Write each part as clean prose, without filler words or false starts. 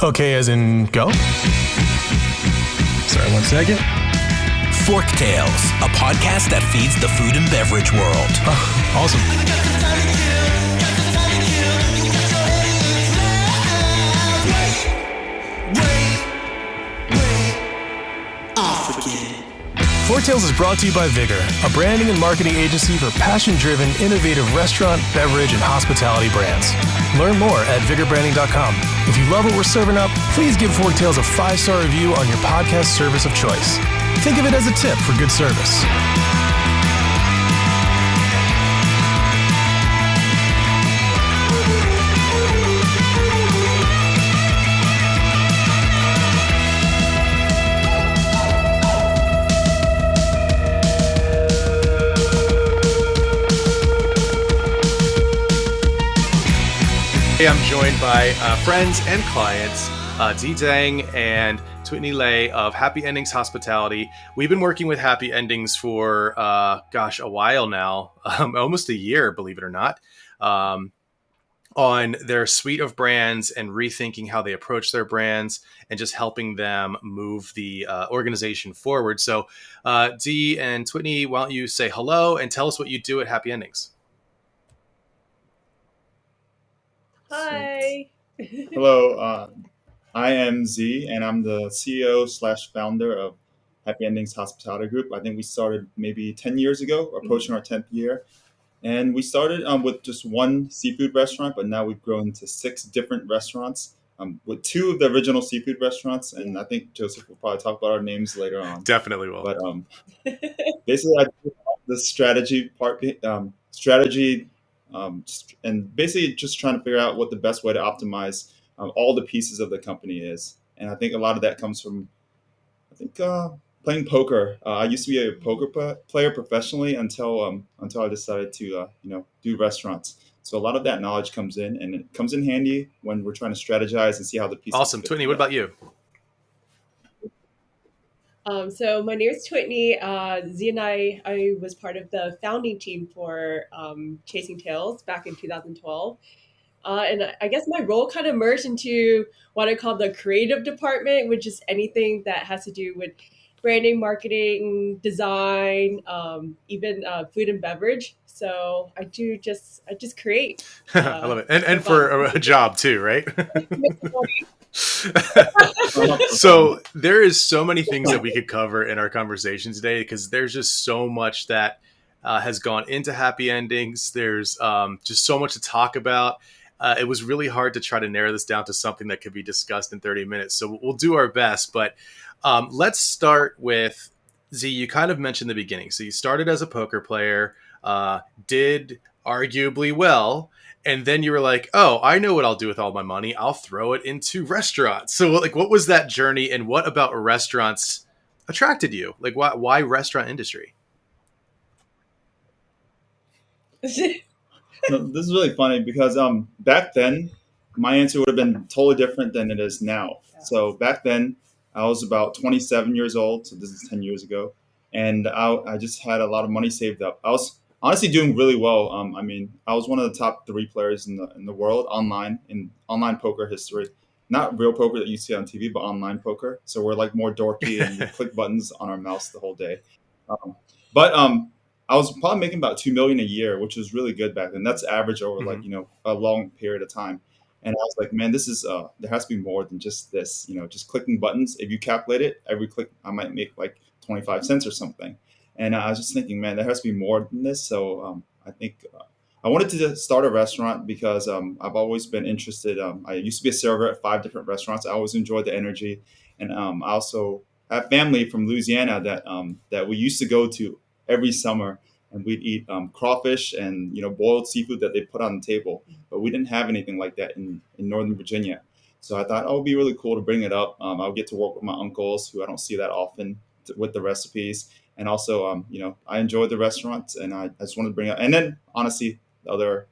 Okay, as in go? Sorry, 1 second. Forktales, a podcast that feeds the food and beverage world. Oh, awesome. Forktales is brought to you by Vigor, a branding and marketing agency for passion-driven, innovative restaurant, beverage, and hospitality brands. Learn more at vigorbranding.com. If you love what we're serving up, please give Forktales a 5-star review on your podcast service of choice. Think of it as a tip for good service. I'm joined by friends and clients, Zidang and Tuyet Nhi of Happy Endings Hospitality. We've been working with Happy Endings for, a while now, almost a year, believe it or not, on their suite of brands and rethinking how they approach their brands and just helping them move the organization forward. So, Dee and Tuyet Nhi, why don't you say hello and tell us what you do at Happy Endings? Hi. Hello, I am Z, and I'm the CEO/founder of Happy Endings Hospitality Group. I think we started maybe 10 years ago, approaching our 10th year. And we started with just one seafood restaurant, but now we've grown to 6 different restaurants with 2 of the original seafood restaurants. And I think Joseph will probably talk about our names later on. Definitely will. But basically, I do the strategy part, and basically just trying to figure out what the best way to optimize all the pieces of the company is. And I think a lot of that comes from, playing poker. I used to be a poker player professionally until I decided to do restaurants. So a lot of that knowledge comes in, and it comes in handy when we're trying to strategize and see how the pieces. Awesome. Tuyet Nhi, what about you? So my name is Tuyet Nhi. Z and I was part of the founding team for Chasing Tails back in 2012. And I guess my role kind of merged into what I call the creative department, which is anything that has to do with branding, marketing, design, even food and beverage. So I just create. I love it. And for a job too, right? So there is so many things that we could cover in our conversation today, because there's just so much that has gone into Happy Endings. There's just so much to talk about. It was really hard to try to narrow this down to something that could be discussed in 30 minutes. So we'll do our best. But let's start with, Z, you kind of mentioned the beginning. So you started as a poker player, did arguably well. And then you were like, oh, I know what I'll do with all my money. I'll throw it into restaurants. So what was that journey, and what about restaurants attracted you? Like, why restaurant industry? No, this is really funny because back then my answer would have been totally different than it is now. So back then I was about 27 years old. So this is 10 years ago. And I just had a lot of money saved up. I was honestly doing really well. I was one of the top 3 players in the world in online poker history. Not real poker that you see on TV, but online poker. So we're like more dorky and we click buttons on our mouse the whole day. But I was probably making about $2 million a year, which was really good back then. That's average over a long period of time. And I was like, man, this is there has to be more than just this. Just clicking buttons. If you calculate it, every click I might make like 25 cents or something. And I was just thinking, man, there has to be more than this. So I think I wanted to start a restaurant because I've always been interested. I used to be a server at 5 different restaurants. I always enjoyed the energy, and I also have family from Louisiana that we used to go to every summer, and we'd eat crawfish and boiled seafood that they put on the table. But we didn't have anything like that in Northern Virginia. So I thought, it would be really cool to bring it up. I'll get to work with my uncles, who I don't see that often, with the recipes. And also, I enjoyed the restaurants, and I just wanted to bring it up. And then, honestly, the other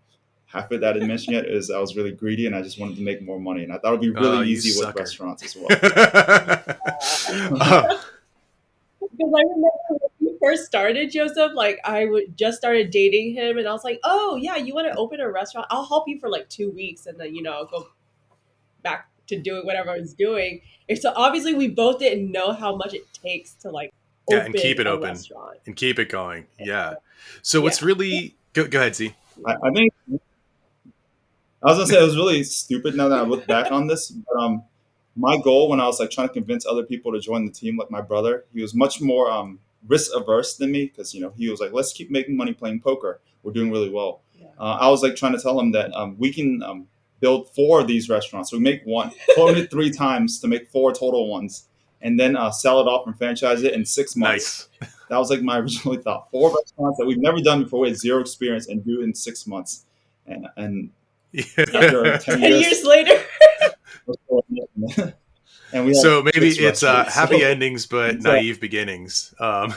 half of it that I didn't mention yet is I was really greedy, and I just wanted to make more money. And I thought it would be really easy with restaurants as well. Because I remember when we first started, Joseph, like just started dating him, and I was like, oh yeah, you want to open a restaurant? I'll help you for like 2 weeks, and then I'll go back to do whatever I was doing. And so obviously we both didn't know how much it takes to like Yeah, and keep open it a open restaurant. and keep it going. Yeah. So Yeah. what's really go ahead, Z. I think I was gonna say it was really stupid now that I look back on this. But, my goal when I was like trying to convince other people to join the team, like my brother, he was much more risk averse than me because he was like, let's keep making money playing poker. We're doing really well. Yeah. I was like trying to tell him that we can build 4 of these restaurants. So we make one, clone it 3 times to make 4 total ones, and then sell it off and franchise it in 6 months. Nice. That was like my original thought. 4 restaurants that we've never done before with 0 experience and do it in 6 months. And after 10 years later. and we so maybe 6 it's restaurants. happy endings but so- naive beginnings. No,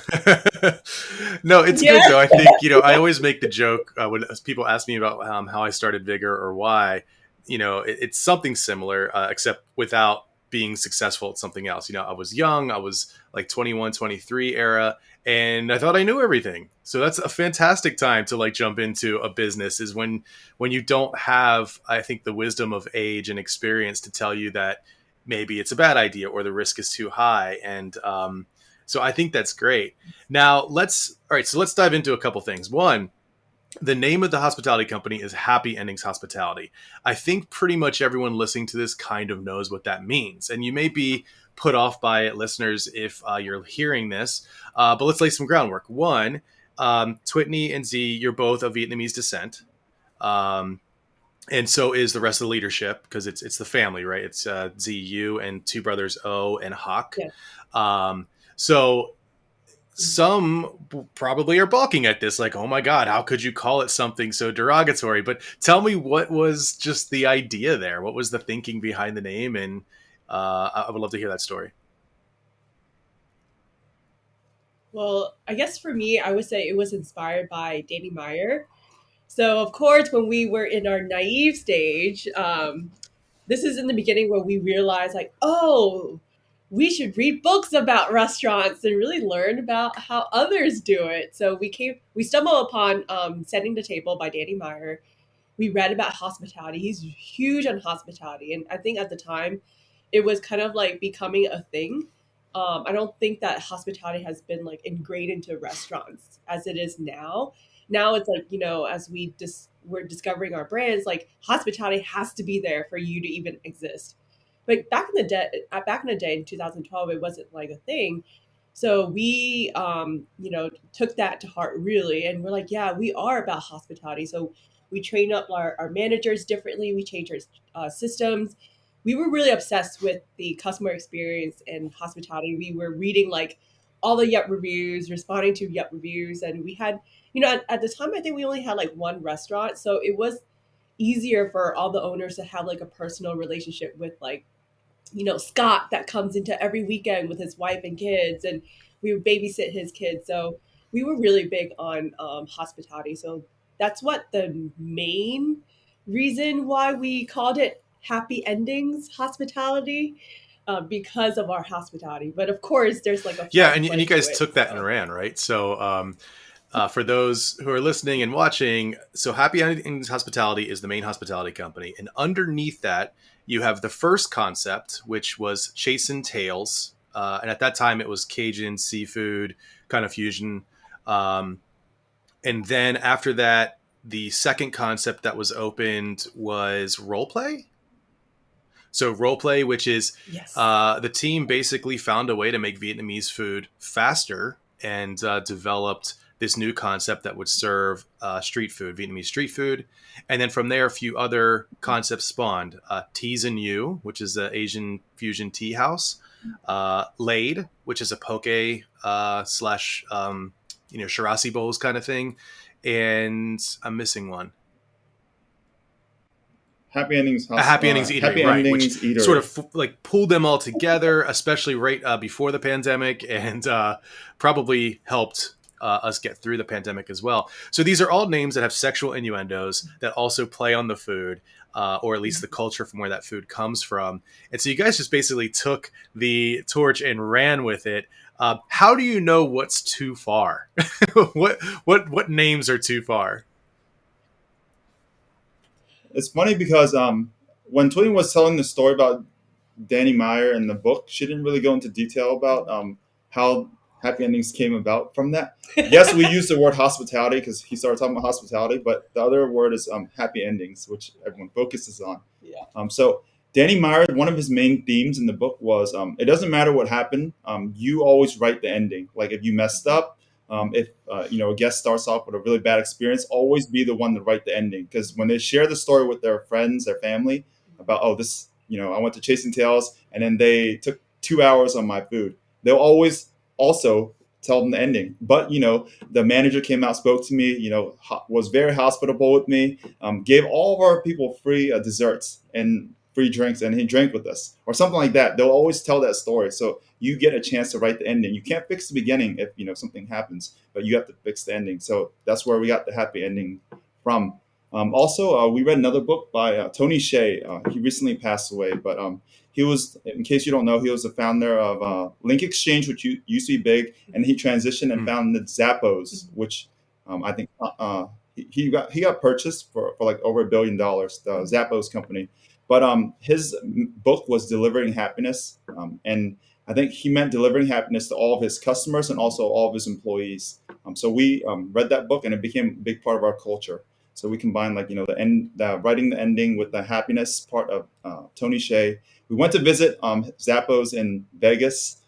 it's Yeah. good though. I think I always make the joke when people ask me about how I started Vigor or why. It's something similar, except without being successful at something else. I was young. I was like 21, 23 era, and I thought I knew everything. So that's a fantastic time to like jump into a business, is when you don't have, I think, the wisdom of age and experience to tell you that maybe it's a bad idea or the risk is too high. And so I think that's great. Now let's dive into a couple things. One, the name of the hospitality company is Happy Endings Hospitality. I think pretty much everyone listening to this kind of knows what that means. And you may be put off by it, listeners, if you're hearing this. But let's lay some groundwork. One, Tuyet Nhi and Z, you're both of Vietnamese descent. And so is the rest of the leadership, because it's the family, right? It's Z, you, and 2 brothers, O and Hock. Yeah. So some probably are balking at this, like, oh my God, how could you call it something so derogatory? But tell me, what was just the idea there? What was the thinking behind the name? And I would love to hear that story. Well, I guess for me, I would say it was inspired by Danny Meyer. So, of course, when we were in our naive stage, this is in the beginning where we realized, like, oh, we should read books about restaurants and really learn about how others do it. So we stumbled upon Setting the Table by Danny Meyer. We read about hospitality. He's huge on hospitality. And I think at the time, it was kind of like becoming a thing. I don't think that hospitality has been like ingrained into restaurants as it is now. Now it's like, as we're discovering our brands, like hospitality has to be there for you to even exist. But back in the day in 2012, it wasn't like a thing. So we, took that to heart really. And we're like, yeah, we are about hospitality. So we trained up our managers differently. We changed our systems. We were really obsessed with the customer experience and hospitality. We were reading like all the Yelp reviews, responding to Yelp reviews. And we had, at the time, I think we only had like 1 restaurant. So it was easier for all the owners to have like a personal relationship with like, Scott that comes into every weekend with his wife and kids, and we would babysit his kids. So we were really big on hospitality. So that's what the main reason why we called it Happy Endings Hospitality, because of our hospitality. But of course, there's like a and you guys took that and ran, right? So for those who are listening and watching, so Happy Endings Hospitality is the main hospitality company, and underneath that, you have the first concept, which was Chasing Tales, and at that time it was Cajun seafood kind of fusion. And then after that, the second concept that was opened was Roleplay. So Roleplay, which is Yes. The team basically found a way to make Vietnamese food faster and developed this new concept that would serve street food, Vietnamese street food. And then from there, a few other concepts spawned. Teas and You, which is an Asian fusion tea house. Laid, which is a poke slash, shirasi bowls kind of thing. And I'm missing one. Happy Endings Happy Endings Eatery, Happy right, Endings which Eatery. sort of like pulled them all together, especially right before the pandemic, and probably helped us get through the pandemic as well. So these are all names that have sexual innuendos that also play on the food, or at least the culture from where that food comes from. And so you guys just basically took the torch and ran with it. How do you know what's too far? what names are too far? It's funny because when Tuyet was telling the story about Danny Meyer in the book, she didn't really go into detail about how happy endings came about from that. Yes, we use the word hospitality because he started talking about hospitality, but the other word is happy endings, which everyone focuses on. Yeah. So Danny Meyer, one of his main themes in the book was it doesn't matter what happened, you always write the ending. Like if you messed up, if a guest starts off with a really bad experience, always be the one to write the ending. Because when they share the story with their friends, their family about, oh, this, I went to Chasing Tails and then they took 2 hours on my food, they'll always also tell them the ending. But the manager came out, spoke to me, was very hospitable with me, gave all of our people free desserts and free drinks, and he drank with us or something like that. They'll always tell that story, so you get a chance to write the ending. You can't fix the beginning if something happens, but you have to fix the ending. So that's where we got the happy ending from. Also, we read another book by Tony Hsieh. He recently passed away, but he was, in case you don't know, he was the founder of Link Exchange, which used to be big, and he transitioned and founded Zappos, which I think he got purchased for like over $1 billion, the Zappos company. But his book was Delivering Happiness, and I think he meant delivering happiness to all of his customers and also all of his employees. So we read that book, and it became a big part of our culture. So we combined the writing the ending with the happiness part of Tony Hsieh. We went to visit Zappos in Vegas.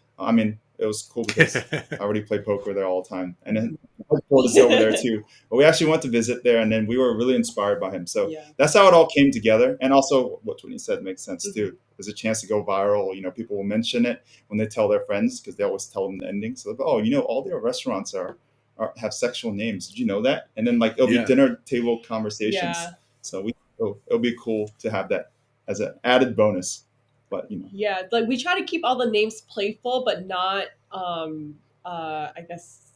It was cool because I already play poker there all the time, and then headquarters is over there too. But we actually went to visit there, and then we were really inspired by him. So that's how it all came together. And also, what Twitney said makes sense too. There's a chance to go viral. People will mention it when they tell their friends because they always tell them the ending. So like, oh, all their restaurants have sexual names. Did you know that? And then it'll be dinner table conversations. Yeah. So it'll be cool to have that as an added bonus. But yeah, we try to keep all the names playful, but not I guess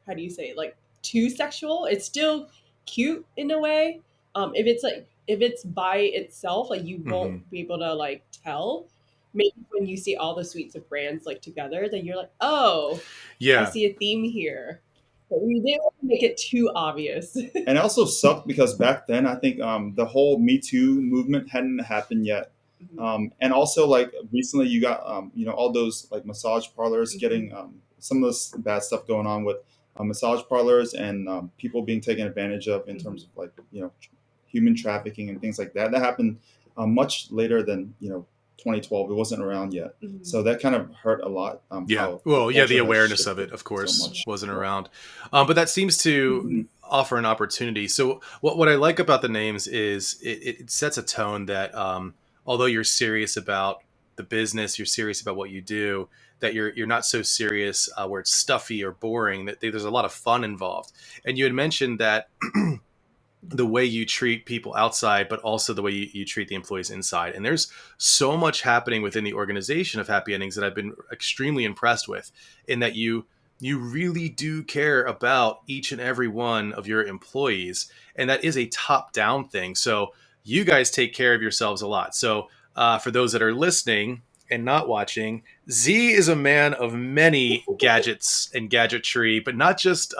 how do you say it? Too sexual. It's still cute in a way. If it's by itself, you won't be able to tell. Maybe when you see all the suites of brands together, then you're like, oh, yeah, I see a theme here. But we didn't want to make it too obvious. And it also sucked because back then I think the whole Me Too movement hadn't happened yet. And also recently you got all those massage parlors getting some of this bad stuff going on with massage parlors and people being taken advantage of in terms of human trafficking and things like that. That happened much later than 2012. It wasn't around yet, so that kind of hurt a lot. The awareness of it, of course, wasn't around, but that seems to offer an opportunity. So what I like about the names is it sets a tone that although you're serious about the business, you're serious about what you do, that you're not so serious where it's stuffy or boring, that there's a lot of fun involved. And you had mentioned that the way you treat people outside, but also the way you treat the employees inside. And there's so much happening within the organization of Happy Endings that I've been extremely impressed with, in that you really do care about each and every one of your employees. And that is a top-down thing. So you guys take care of yourselves a lot. So for those that are listening and not watching, Z is a man of many gadgets and gadgetry, but not just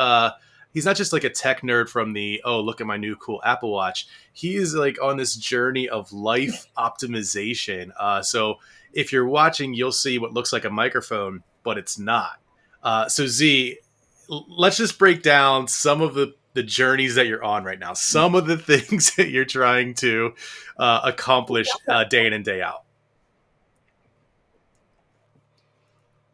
he's not just a tech nerd from the, oh, look at my new cool Apple Watch. He is on this journey of life optimization. So if you're watching, you'll see what looks like a microphone, but it's not. So Z, let's just break down some of the journeys that you're on right now, some of the things that you're trying to accomplish day in and day out.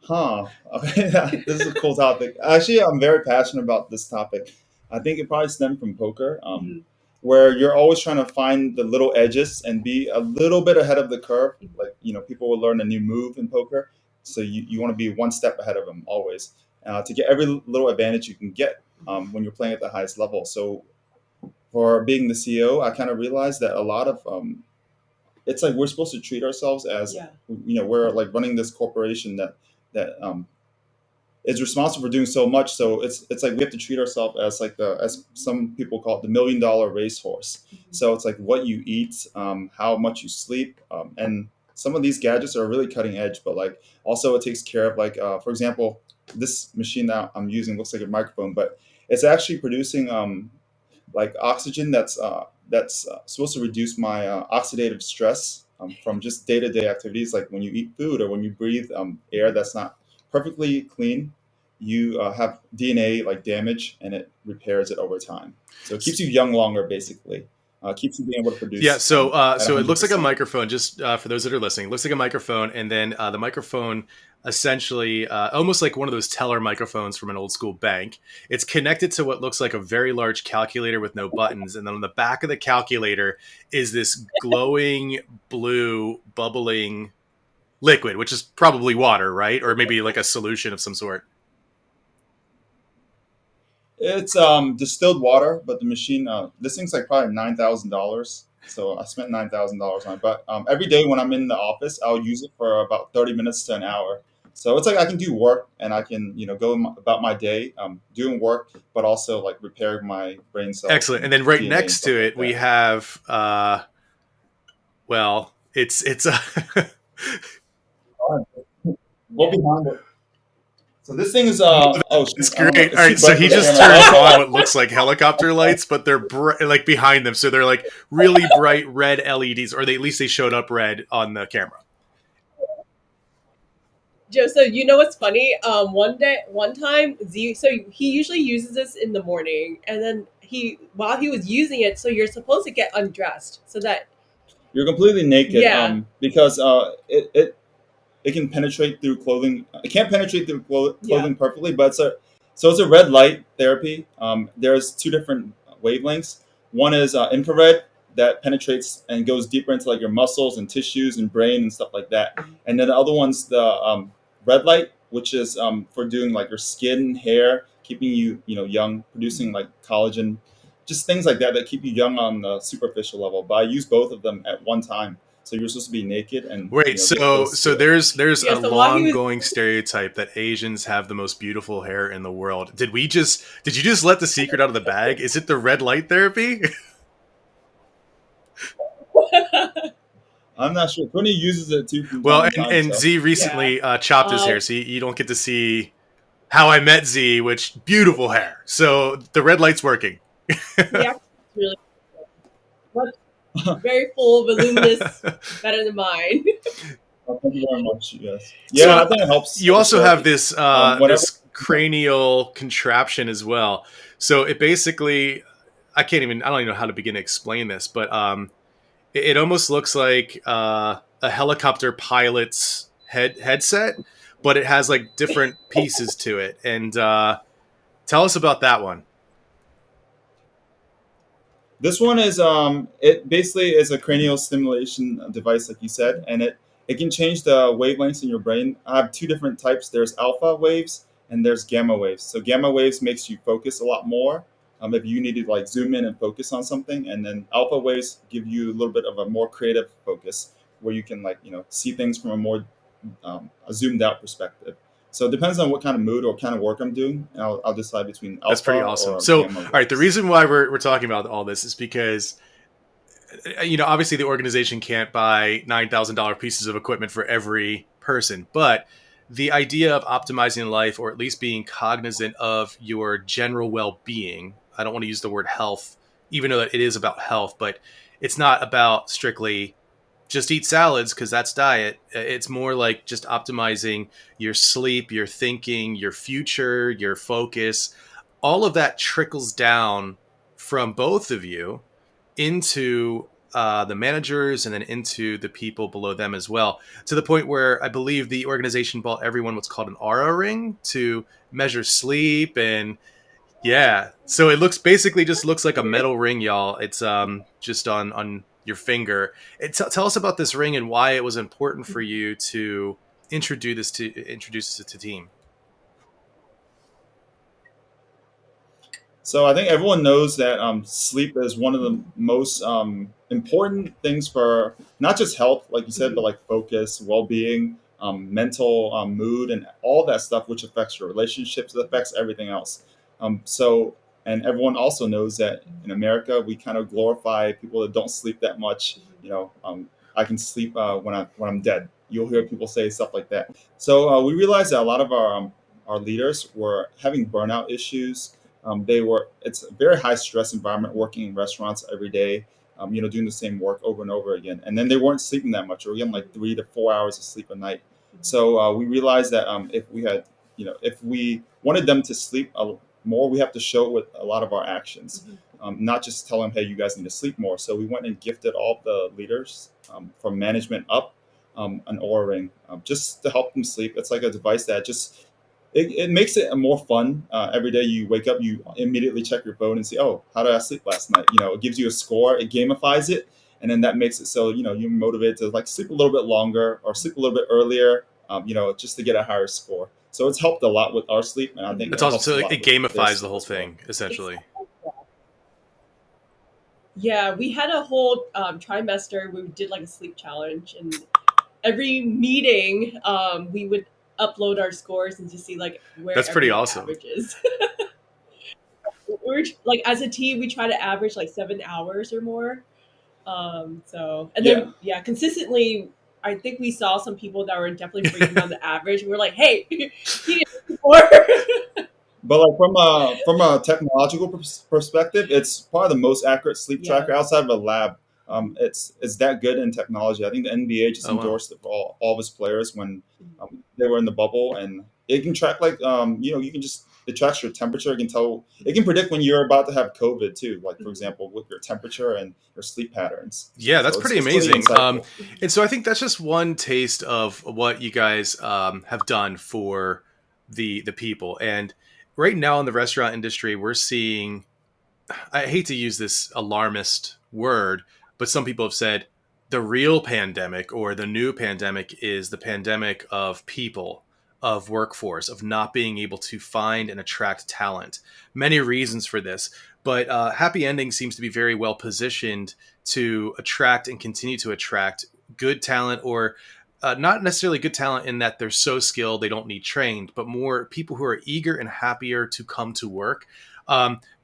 Okay. This is a cool topic. Actually, I'm very passionate about this topic. I think it probably stemmed from poker, where you're always trying to find the little edges and be a little bit ahead of the curve. People will learn a new move in poker, so you want to be one step ahead of them always, to get every little advantage you can get when you're playing at the highest level. So for being the CEO, I kind of realized that a lot of it's we're supposed to treat ourselves as we're running this corporation that is responsible for doing so much. So it's we have to treat ourselves as as some people call it, the $1 million racehorse. So it's what you eat, how much you sleep, and some of these gadgets are really cutting edge. But also it takes care of for example, this machine that I'm using looks like a microphone, but it's actually producing oxygen that's supposed to reduce my oxidative stress from just day-to-day activities, like when you eat food or when you breathe air that's not perfectly clean, you have DNA like damage, and it repairs it over time. So it keeps you young longer, basically. Keeps you being able to Yeah, produce so at so it looks like a 100%. microphone. Just for those that are listening, it looks like a microphone, and then the microphone essentially almost like one of those teller microphones from an old school bank. It's connected to what looks like a very large calculator with no buttons, and then on the back of the calculator is this glowing blue bubbling liquid, which is probably water, right? Or maybe like a solution of some sort. It's distilled water, but the machine, this thing's like probably $9,000. So I spent $9,000 on it. But every day when I'm in the office, I'll use it for about 30 minutes to an hour. So it's like I can do work, and I can, go about my day doing work, but also like repair my brain cells Excellent. and And then right DNA and next stuff to like it, we that. have well, it's a What behind it? So this thing is oh It's shoot, I don't know. great. All It's too right, so bright he for the just camera. turned on what looks like helicopter lights, but they're like behind them, so they're like really bright red LEDs, or they, at least they showed up red on the camera. Joe, so you know what's funny? One time, Z. So he usually uses this in the morning, and then while he was using it, so you're supposed to get undressed so that You're completely naked yeah, because it can penetrate through clothing. It can't penetrate through yeah, clothing perfectly, but it's a red light therapy. There's two different wavelengths. One is infrared that penetrates and goes deeper into like your muscles and tissues and brain and stuff like that. And then the other one's the red light, which is for doing like your skin, hair, keeping you young, producing like collagen, just things like that keep you young on the superficial level. But I use both of them at one time. So you're supposed to be naked and Wait, get so close so to it. there's yeah. a So while he long was going stereotype that Asians have the most beautiful hair in the world. Did you just let the secret out of the bag? Is it the red light therapy? I'm not sure. Tony uses it too from Well, time to time. and So Z yeah, recently chopped his hair, um, so you don't get to see how I met Z, which beautiful hair. So the red light's working. he actually really much, very full, voluminous, better than mine. thank you very much. Yes. Yeah, So I think it helps you for also sure. have this Whenever. this cranial contraption as well. So it basically, I don't even know how to begin to explain this, but it almost looks like a helicopter pilot's headset, but it has like different pieces to it. And tell us about that one. This one is it basically is a cranial stimulation device, like you said, and it can change the wavelengths in your brain. I have two different types. There's alpha waves and there's gamma waves. So gamma waves makes you focus a lot more. If you need to like zoom in and focus on something, and then alpha waves give you a little bit of a more creative focus, where you can like see things from a more a zoomed out perspective. So it depends on what kind of mood or kind of work I'm doing, and I'll decide between That's alpha pretty awesome. or So, gamma all right, the waves. reason why we're talking about all this is because obviously the organization can't buy $9,000 pieces of equipment for every person, but the idea of optimizing life, or at least being cognizant of your general well-being, I don't want to use the word health, even though it is about health, but it's not about strictly just eat salads because that's diet. It's more like just optimizing your sleep, your thinking, your future, your focus. All of that trickles down from both of you into the managers and then into the people below them as well, to the point where I believe the organization bought everyone what's called an Aura ring to measure sleep. And yeah, so it just looks like a metal ring, y'all. It's just on your finger. Tell us about this ring and why it was important for you to introduce this to team. So I think everyone knows that sleep is one of the most important things for not just health, like you said, but like focus, well-being, mental mood, and all that stuff, which affects your relationships. It affects everything else. So, and everyone also knows that in America, we kind of glorify people that don't sleep that much. I can sleep when I'm dead. You'll hear people say stuff like that. So we realized that a lot of our leaders were having burnout issues. It's a very high stress environment working in restaurants every day. doing the same work over and over again. And then they weren't sleeping that much, or getting like 3 to 4 hours of sleep a night. So we realized that if we wanted them to sleep more, we have to show it with a lot of our actions, not just tell them, hey, you guys need to sleep more. So we went and gifted all the leaders from management up an Oura Ring just to help them sleep. It's like a device that just it makes it more fun. Every day you wake up, you immediately check your phone and see, oh, how did I sleep last night? It gives you a score, it gamifies it, and then that makes it so you're motivated to like sleep a little bit longer or sleep a little bit earlier, just to get a higher score. So it's helped a lot with our sleep, and I think It's also so it gamifies the whole thing essentially. Yeah, we had a whole trimester. We did like a sleep challenge, and every meeting we would upload our scores and just see like where that's pretty awesome. Averages. We're like, as a team, we try to average like 7 hours or more. Then consistently, I think we saw some people that were definitely breaking down the average. And we're like, hey, he needs more. But like from a technological perspective, it's probably the most accurate sleep tracker outside of a lab. It's that good in technology. I think the NBA just endorsed it for all of his players when they were in the bubble, and it can track it tracks your temperature. It can predict when you're about to have COVID too, like for example with your temperature and your sleep patterns. Yeah, that's pretty amazing. And so I think that's just one taste of what you guys have done for the people. And right now in the restaurant industry, we're seeing, I hate to use this alarmist word, but some people have said the real pandemic or the new pandemic is the pandemic of people, of workforce, of not being able to find and attract talent. Many reasons for this, but Happy Ending seems to be very well positioned to attract and continue to attract good talent, or not necessarily good talent in that they're so skilled they don't need trained, but more people who are eager and happier to come to work.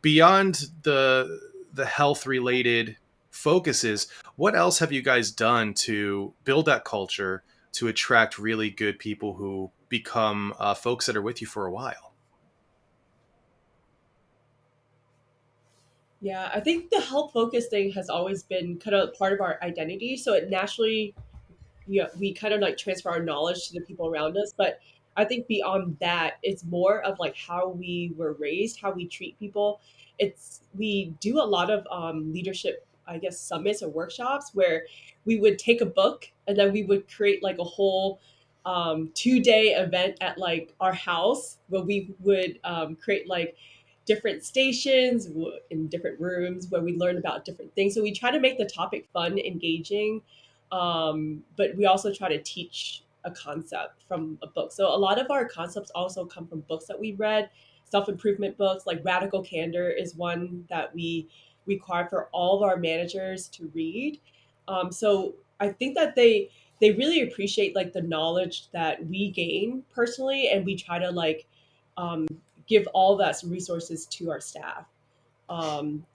Beyond the health related focuses, what else have you guys done to build that culture to attract really good people who become folks that are with you for a while? Yeah, I think the health focus thing has always been kind of part of our identity. So it naturally, we kind of like transfer our knowledge to the people around us. But I think beyond that, it's more of like how we were raised, how we treat people. We do a lot of leadership, I guess, summits or workshops where we would take a book and then we would create like a whole 2-day event at like our house where we would create like different stations in different rooms where we learn about different things. So we try to make the topic fun, engaging, but we also try to teach a concept from a book. So a lot of our concepts also come from books that we read, self-improvement books, like Radical Candor is one that we require for all of our managers to read. So I think that they really appreciate like the knowledge that we gain personally, and we try to like give all that resources to our staff. And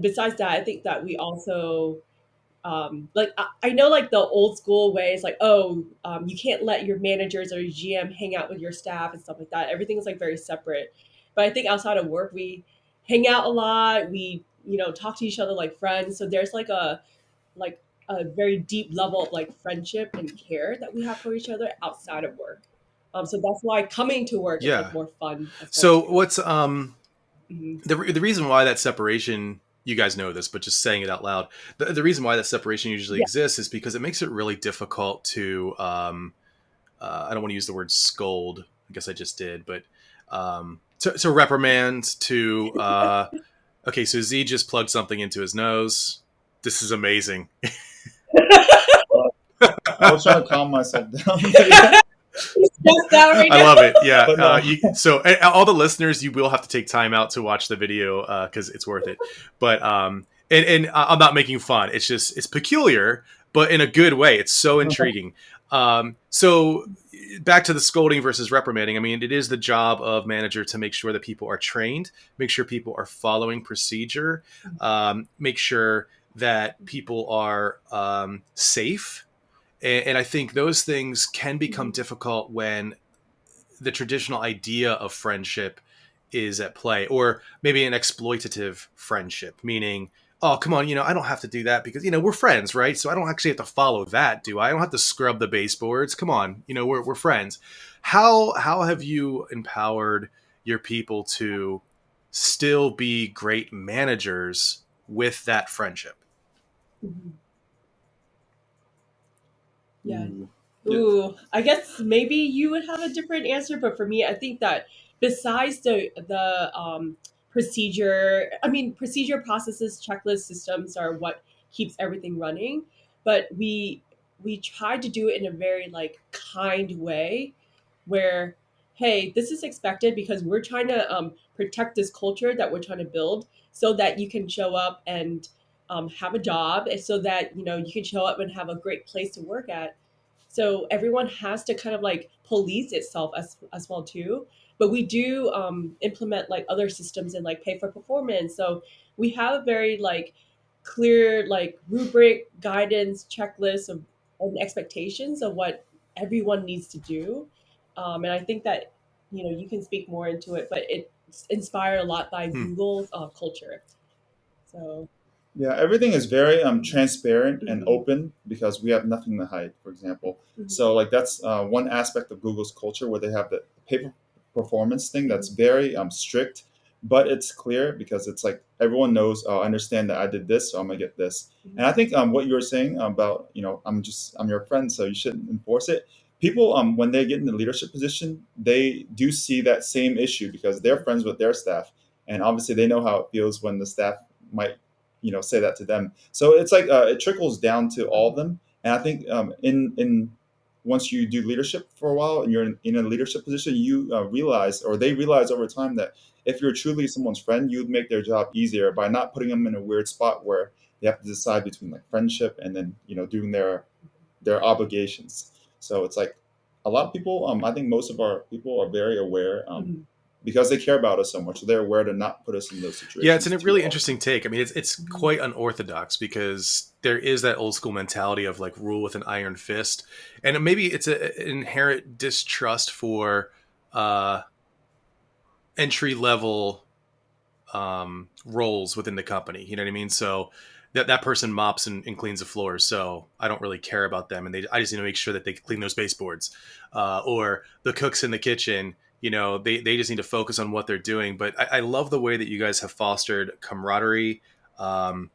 besides that, I think that we also I know like the old school ways, like, you can't let your managers or your GM hang out with your staff and stuff like that. Everything is like very separate. But I think outside of work, we hang out a lot. We, talk to each other like friends. So there's like a very deep level of like friendship and care that we have for each other outside of work. So that's why coming to work is like more fun. So what's the reason why that separation, you guys know this, but just saying it out loud, the reason why that separation usually exists is because it makes it really difficult to, I don't want to use the word scold, I guess I just did, but to reprimand, to, okay, so Z just plugged something into his nose. This is amazing. I was trying to calm myself down. I love it. Yeah. So all the listeners, you will have to take time out to watch the video because it's worth it. But and I'm not making fun. It's peculiar, but in a good way. It's so intriguing. So back to the scolding versus reprimanding. I mean, it is the job of manager to make sure that people are trained, make sure people are following procedure, make sure that people are safe. And I think those things can become difficult when the traditional idea of friendship is at play, or maybe an exploitative friendship, meaning oh, come on, I don't have to do that because, we're friends, right? So I don't actually have to follow that, do I? I don't have to scrub the baseboards. Come on, we're friends. How have you empowered your people to still be great managers with that friendship? Mhm. Yeah. Ooh. Ooh, I guess maybe you would have a different answer, but for me, I think that besides the procedure processes, checklist systems are what keeps everything running. But we try to do it in a very like kind way, where hey, this is expected because we're trying to protect this culture that we're trying to build, so that you can show up and have a job, and so that you can show up and have a great place to work at. So everyone has to kind of like police itself as well too. But we do implement like other systems and like pay for performance. So we have a very like clear like rubric guidance checklist of and expectations of what everyone needs to do. And I think that you can speak more into it, but it's inspired a lot by Hmm. Google's culture. So Yeah, everything is very mhm, transparent and mhm, open because we have nothing to hide, for example. mhm, So like that's one aspect of Google's culture where they have the paper performance thing that's mhm, very strict, but it's clear because it's like everyone knows. Oh, I understand that I did this, so I'm gonna get this. And mhm, I think what you were saying about I'm your friend, so you shouldn't enforce it. People when they get in the leadership position, they do see that same issue because they're mhm, friends with their staff, and obviously they know how it feels when the staff might say that to them. So it's like it trickles down to all of mhm, them. And I think in once you do leadership for a while and you're in a leadership position, you realize, or they realize over time, that if you're truly someone's friend, you'd make their job easier by not putting them in a weird spot where they have to decide between like friendship and then doing their obligations. So it's like a lot of people. I think most of our people are very aware. mhm, Because they care about us so much, so they're aware to not put us in those Yeah, it's situations a too really often. interesting take. I mean, it's mhm, quite unorthodox because there is that old school mentality of like rule with an iron fist, and maybe it's an inherent distrust for uh, entry level roles within the company. You know what I mean? So that person mops and cleans the floors, so I don't really care about them, and I just need to make sure that they clean those baseboards, or the cooks in the kitchen. They just need to focus on what they're doing. But I love the way that you guys have fostered camaraderie, um,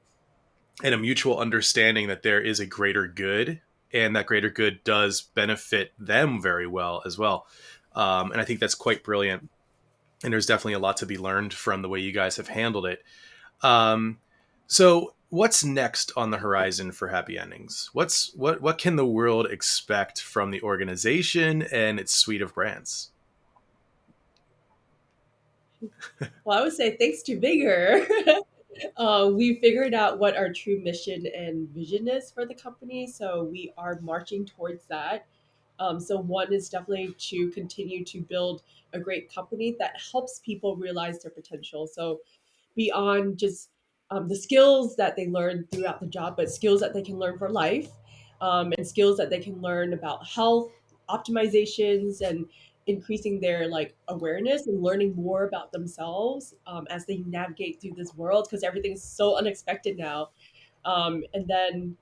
and a mutual understanding that there is a greater good, and that greater good does benefit them very well as well. And I think that's quite brilliant. And there's definitely a lot to be learned from the way you guys have handled it. So what's next on the horizon for Happy Endings? What can the world expect from the organization and its suite of brands? well, I would say thanks to Vigor, we figured out what our true mission and vision is for the company. So we are marching towards that. So one is definitely to continue to build a great company that helps people realize their potential. So beyond just the skills that they learn throughout the job, but skills that they can learn for life, and skills that they can learn about health optimizations and increasing their like awareness and learning more about themselves as they navigate through this world because everything's so unexpected now. And then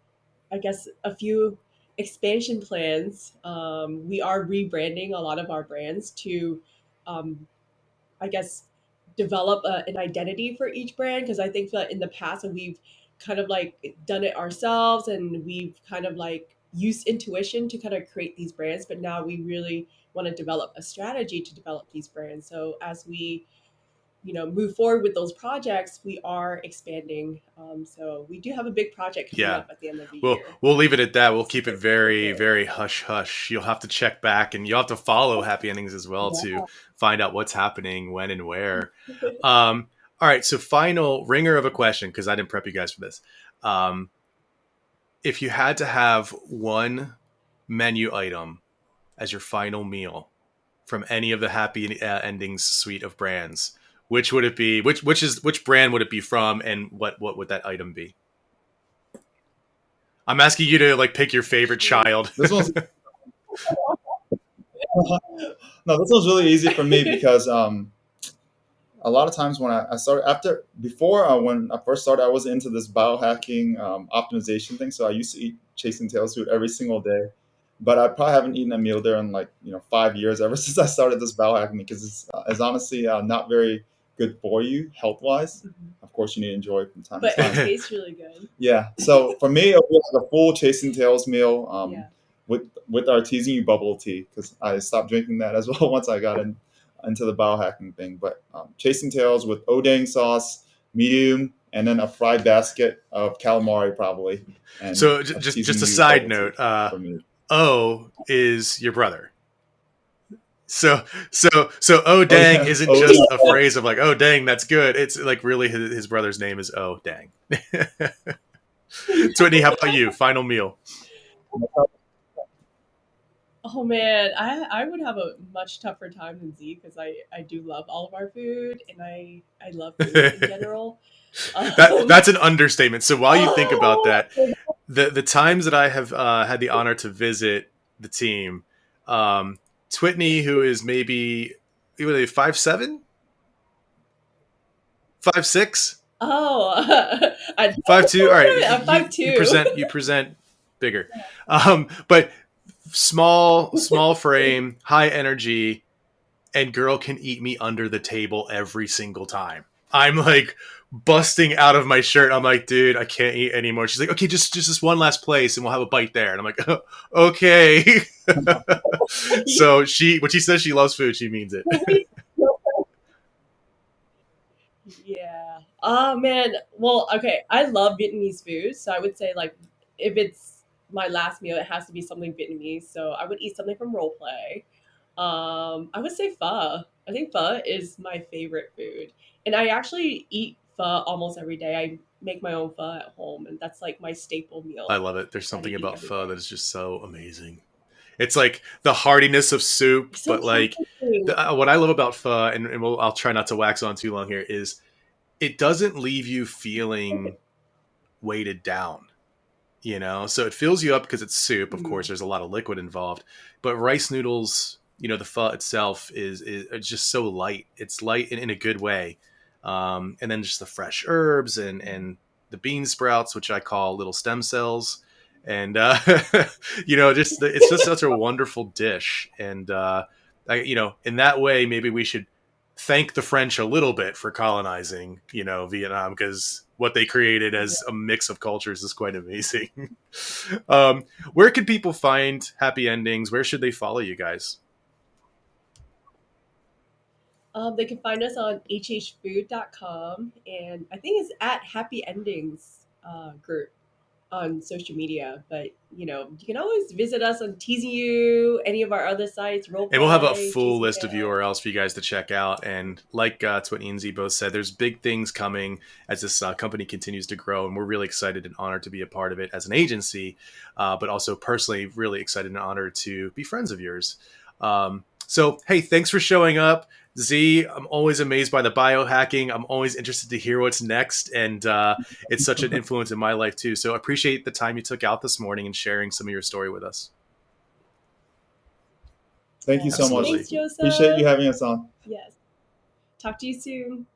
I guess a few expansion plans. We are rebranding a lot of our brands to um, I guess, develop an identity for each brand because I think that in the past we've kind of like done it ourselves and we've kind of like used intuition to kind of create these brands, but now we really want to develop a strategy to develop these brands. So as we move forward with those projects, we are expanding. So we do have a big project coming Yeah. up at the end of the Well, year. we'll leave it at that. We'll keep it Super super very, excited. very hush hush. You'll have to check back, and you'll have to follow Happy Endings as well to Yeah. find out what's happening, when, and where. Um, all right. So, final ringer of a question because I didn't prep you guys for this. Um, if you had to have one menu item as your final meal from any of the Happy Endings suite of brands, which would it be? Which brand would it be from, and what would that item be? I'm asking you to like pick your favorite Shoot. child. This one's no, this one's really easy for me because a lot of times when I started when I first started, I was into this biohacking optimization thing. So I used to eat Chasing Tails food every single day, but I probably haven't eaten a meal there in 5 years ever since I started this biohacking because it's honestly not very good for you health wise. Mhm. Of course, you need to enjoy it from time But to it time. tastes really good. Yeah. So for me, it was like a full Chasing Tails meal Yeah. with artesian bubble tea because I stopped drinking that as well once I got into the biohacking thing. But Chasing Tails with odang sauce, medium, and then a fried basket of calamari probably, and So a just a TZU side bubble tea note, for me. O is your brother. So oh Oh dang yeah. isn't Oh just a yeah. phrase of like, oh dang, that's good. It's like really his brother's name is oh dang. Twitney, how about you? Final meal. Oh man, I would have a much tougher time than Z because I do love all of our food and I love food in general. Um, That's an understatement. So while you think about oh, that, the times that I have had the honor to visit the team, um, Twitney, who is maybe 5'7", 5'6", oh, I 5'2". All right, I'm you 5'2". you present bigger, but small frame, high energy, and girl can eat me under the table every single time. I'm like busting out of my shirt. I'm like, dude, I can't eat anymore. She's like, okay, just this one last place, and we'll have a bite there. And I'm like, oh, okay. So when she says she loves food, she means it. Yeah. Oh man. Well, okay. I love Vietnamese food, so I would say like if it's my last meal, it has to be something Vietnamese. So I would eat something from role play. I would say pho. I think pho is my favorite food, and I actually eat pho almost every day. I make my own pho at home, and that's like my staple I meal love it. There's that I something eat about every pho day. that is just so amazing. It's like the heartiness of soup, It's so but like comforting. what I love about pho, and I'll try not to wax on too long here, is it doesn't leave you feeling weighted down. So it fills you up because it's soup. Of course, Mm. there's a lot of liquid involved, but rice noodles, the pho itself is it's just so light. It's light in a good way, and then just the fresh herbs and the bean sprouts, which I call little stem cells, and it's just such a wonderful dish. And in that way, maybe we should thank the French a little bit for colonizing, Vietnam, because what they created as a mix of cultures is quite amazing. um, where can people find Happy Endings? Where should they follow you guys? They can find us on hhfood.com, and I think it's at Happy Endings group on social media. But you can always visit us on TZU, any of our other sites, And we'll have a Roleplay, full Chasing list of Tails. URLs for you guys to check out. And like Twitney and Z both said, there's big things coming as this company continues to grow. And we're really excited and honored to be a part of it as an agency, but also personally really excited and honored to be friends of yours. So, hey, thanks for showing up. Z, I'm always amazed by the biohacking. I'm always interested to hear what's next. And it's such an influence in my life, too. So appreciate the time you took out this morning and sharing some of your story with us. Thank you so much. Absolutely. Thanks, Joseph. Appreciate you having us on. Yes. Talk to you soon.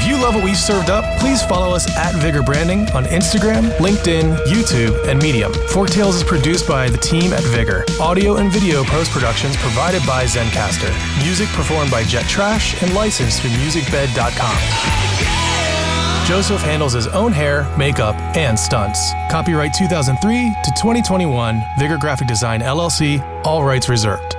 If you love what we served up, please follow us at Vigor Branding on Instagram, LinkedIn, YouTube, and Medium. Forktales is produced by the team at Vigor. Audio and video post-productions provided by Zencaster. Music performed by Jet Trash and licensed through musicbed.com. Joseph handles his own hair, makeup, and stunts. Copyright 2003 to 2021, Vigor Graphic Design LLC, all rights reserved.